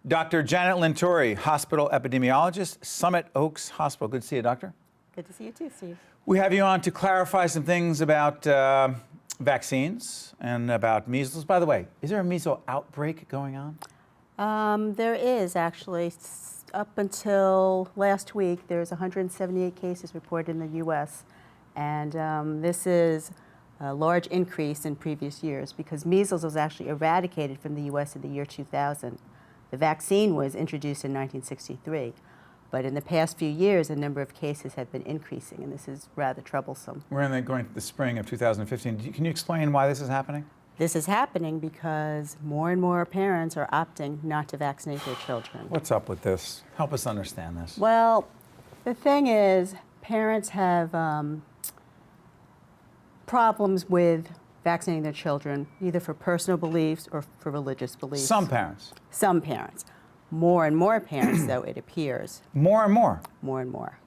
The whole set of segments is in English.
Dr. Janet Lin Torre, hospital epidemiologist, Summit Oaks Hospital. Good to see you, doctor. Good to see you too, Steve. We have you on to clarify some things about vaccines and about measles. By the way, is there a measles outbreak going on? There is actually. Up until last week, there's 178 cases reported in the U.S. And this is a large increase in previous years because measles was actually eradicated from the U.S. in the year 2000. The vaccine was introduced in 1963. But in the past few years, the number of cases have been increasing, and this is rather troublesome. We're going to the spring of 2015. Can you explain why this is happening? This is happening because more and more parents are opting not to vaccinate their children. What's up with this? Help us understand this. Well, the thing is, parents have problems with vaccinating their children, either for personal beliefs or for religious beliefs. Some parents. Some parents. More and more parents, though, it appears. More and more? More and more.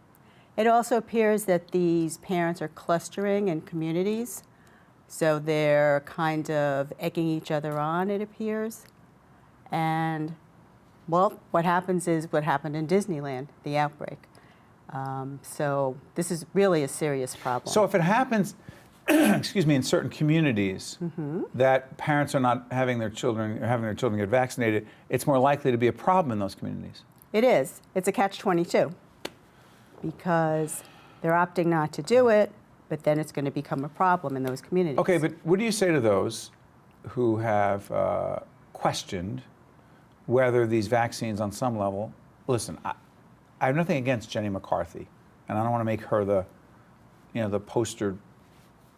It also appears that these parents are clustering in communities. So they're kind of egging each other on, it appears. And, well, what happens is what happened in Disneyland, the outbreak. So this is really a serious problem. So if it happens, excuse me, in certain communities that parents are not having their children get vaccinated, it's more likely to be a problem in those communities. It is. It's a catch-22 because they're opting not to do it, but then it's going to become a problem in those communities. Okay, but what do you say to those who have questioned whether these vaccines on some level, listen, I have nothing against Jenny McCarthy, and I don't want to make her the poster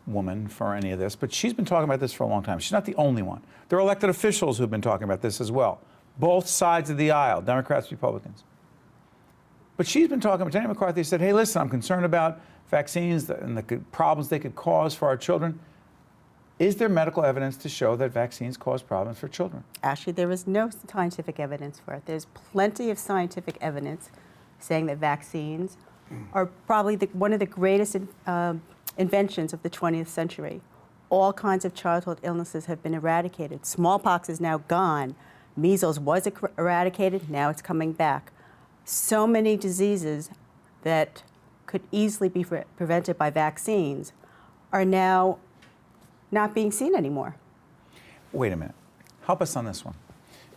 woman for any of this, but she's been talking about this for a long time. She's not the only one. There are elected officials who've been talking about this as well. Both sides of the aisle, Democrats, Republicans. But she's been talking about, Jenny McCarthy said, hey, listen, I'm concerned about vaccines and the problems they could cause for our children. Is there medical evidence to show that vaccines cause problems for children? Actually, there is no scientific evidence for it. There's plenty of scientific evidence saying that vaccines are probably one of the greatest inventions of the 20th century. All kinds of childhood illnesses have been eradicated. Smallpox is now gone. Measles was eradicated, now it's coming back. So many diseases that could easily be prevented by vaccines are now not being seen anymore. Wait a minute. Help us on this one.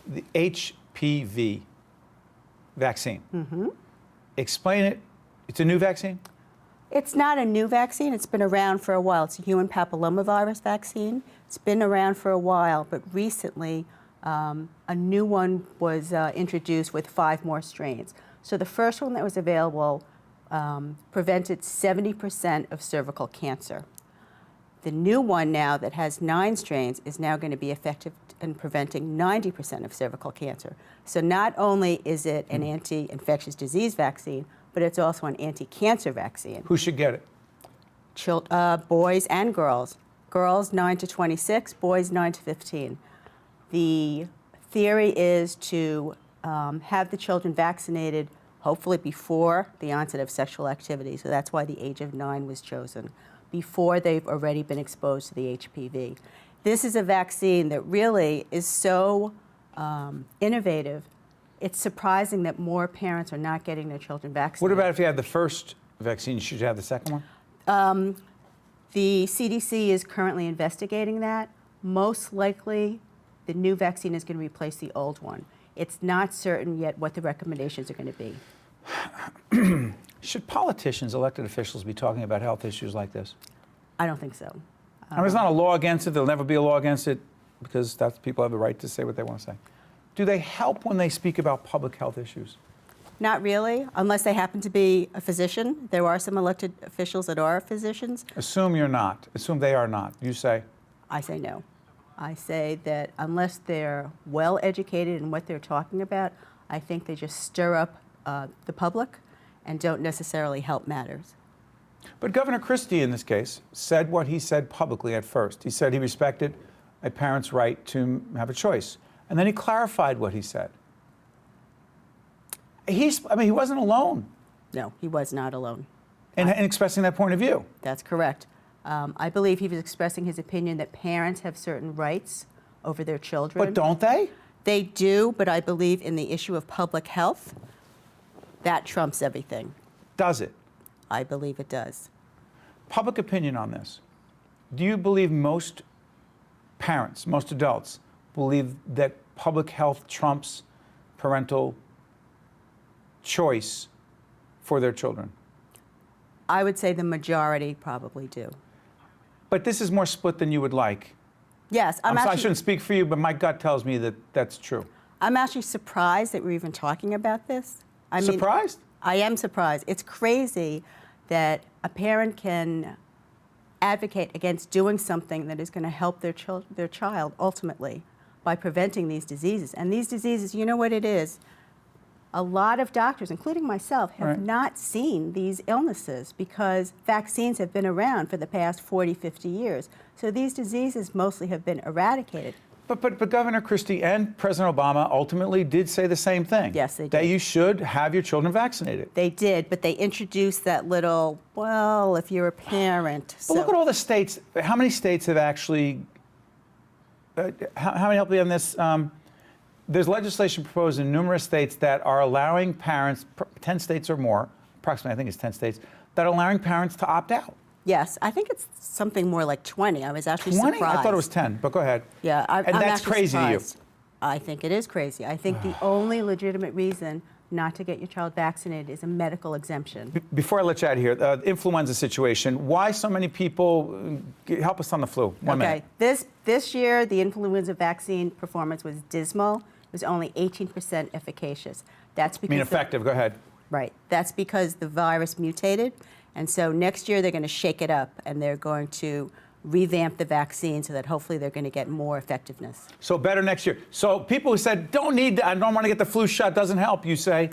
The Hpv vaccine. Explain it. It's a new vaccine? It's not a new vaccine. It's been around for a while. It's a human papillomavirus vaccine. It's been around for a while, but recently a new one was introduced with 5 more strains. So the first one that was available prevented 70% of cervical cancer. The new one now that has 9 strains is now going to be effective in preventing 90% of cervical cancer. So not only is it an anti-infectious disease vaccine, but it's also an anti-cancer vaccine. Who should get it? Boys and girls. Girls 9 to 26, boys 9 to 15. The theory is to have the children vaccinated hopefully before the onset of sexual activity. So that's why the age of 9 was chosen, before they've already been exposed to the HPV. This is a vaccine that really is so innovative. It's surprising that more parents are not getting their children vaccinated. What about if you had the first vaccine, should you have the second one? The CDC is currently investigating that. Most likely, the new vaccine is going to replace the old one. It's not certain yet what the recommendations are going to be. Should politicians, elected officials, be talking about health issues like this? I don't think so. I mean, there's not a law against it. There'll never be a law against it because people have the right to say what they want to say. Do they help when they speak about public health issues? Not really, unless they happen to be a physician. There are some elected officials that are physicians. Assume you're not. Assume they are not. You say? I say no. I say that unless they're well educated in what they're talking about, I think they just stir up the public and don't necessarily help matters. But Governor Christie, in this case, said what he said publicly at first. He said he respected a parent's right to have a choice. And then he clarified what he said. He wasn't alone. No, he was not alone. In expressing that point of view. That's correct. I believe he was expressing his opinion that parents have certain rights over their children. But don't they? They do, but I believe in the issue of public health, that trumps everything. Does it? I believe it does. Public opinion on this. Do you believe most parents, most adults, believe that public health trumps parental choice for their children? I would say the majority probably do. But this is more split than you would like. Yes, I shouldn't speak for you, but my gut tells me that that's true. I'm actually surprised that we're even talking about this. Surprised? I am surprised. It's crazy that a parent can advocate against doing something that is going to help their child ultimately by preventing these diseases. And these diseases, you know what it is? A lot of doctors, including myself, have not seen these illnesses because vaccines have been around for the past 40, 50 years. So these diseases mostly have been eradicated. But Governor Christie and President Obama ultimately did say the same thing. Yes, they did. That you should have your children vaccinated. They did, but they introduced that little, well, if you're a parent. But look at all the states. How many states have actually, how many help me on this? There's legislation proposed in numerous states that are allowing parents, 10 states or more, approximately I think it's 10 states, that are allowing parents to opt out. Yes, I think it's something more like 20. I was actually 20? surprised. I thought it was 10, but go ahead. Yeah, and I'm that's actually crazy surprised. to you. I think it is crazy. I think the only legitimate reason not to get your child vaccinated is a medical exemption. Before I let you out of here, the influenza situation, why so many people, help us on the flu, 1 minute. This year, the influenza vaccine performance was dismal. It was only 18% efficacious. That's because Effective, go ahead. Right. That's because the virus mutated. And so next year they're going to shake it up and they're going to revamp the vaccine so that hopefully they're going to get more effectiveness. So better next year. So people who said, I don't want to get the flu shot, doesn't help, you say?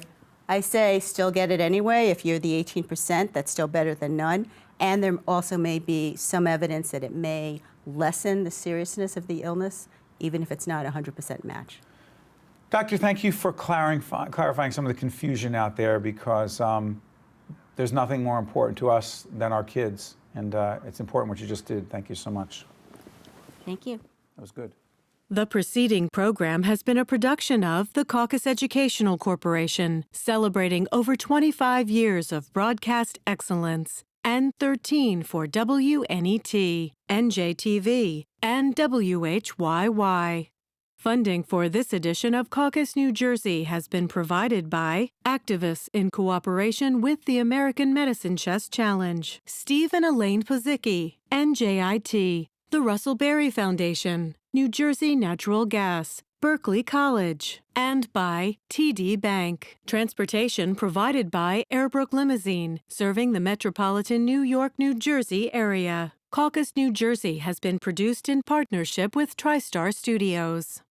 I say still get it anyway. If you're the 18%, that's still better than none. And there also may be some evidence that it may lessen the seriousness of the illness, even if it's not a 100% match. Doctor, thank you for clarifying some of the confusion out there because there's nothing more important to us than our kids. And it's important what you just did. Thank you so much. Thank you. That was good. The preceding program has been a production of the Caucus Educational Corporation, celebrating over 25 years of broadcast excellence, and 13 for WNET, NJTV, and WHYY. Funding for this edition of Caucus New Jersey has been provided by activists in cooperation with the American Medicine Chest Challenge, Steve and Elaine Pozicki, NJIT, the Russell Berry Foundation, New Jersey Natural Gas, Berkeley College, and by TD Bank. Transportation provided by Airbrook Limousine, serving the metropolitan New York, New Jersey area. Caucus New Jersey has been produced in partnership with TriStar Studios.